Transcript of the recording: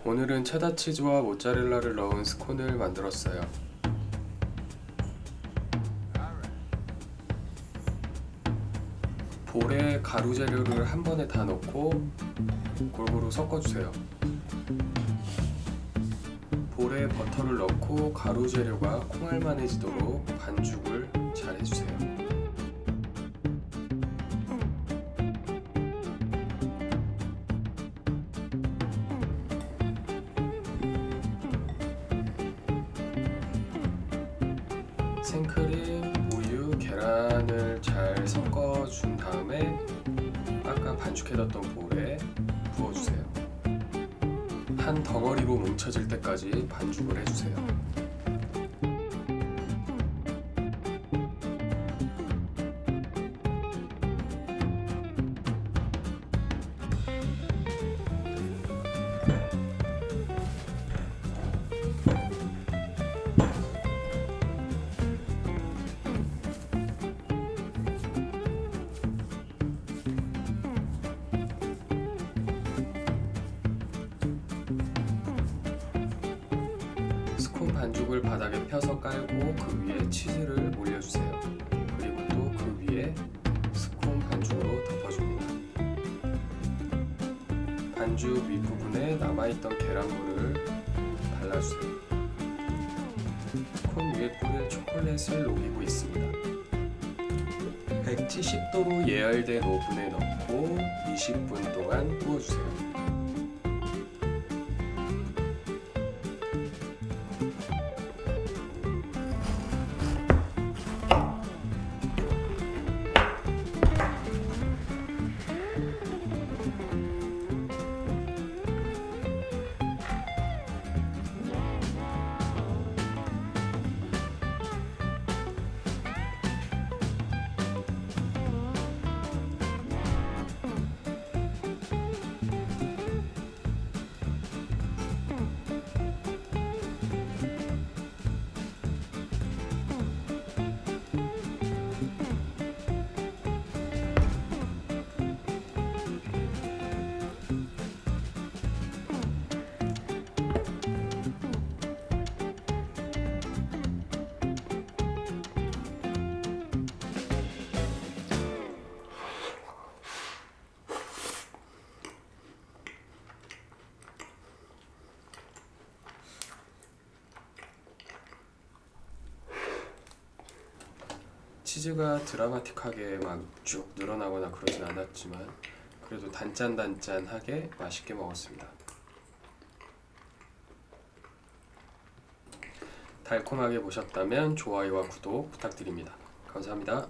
오늘은 체다 치즈와 모짜렐라를 넣은 스콘을 만들었어요. 볼에 가루 재료를 한 번에 다 넣고 골고루 섞어주세요. 볼에 버터를 넣고 가루 재료가 콩알만해지도록 반죽을 잘 해주세요. 생크림, 우유, 계란을 잘 섞어준 다음에 아까 반죽해뒀던 볼에 부어주세요. 한 덩어리로 뭉쳐질 때까지 반죽을 해주세요. 스콘 반죽을 바닥에 펴서 깔고 그 위에 치즈를 올려주세요. 그리고 또 그 위에 스콘 반죽으로 덮어줍니다. 반죽 윗부분에 남아있던 계란물을 발라주세요. 스콘 위에 뿌릴 초콜릿을 녹이고 있습니다. 170도로 예열된 오븐에 넣고 20분 동안 구워주세요. 치즈가 드라마틱하게 막 쭉 늘어나거나 그러진 않았지만 그래도 단짠단짠하게 맛있게 먹었습니다. 달콤하게 보셨다면 좋아요와 구독 부탁드립니다. 감사합니다.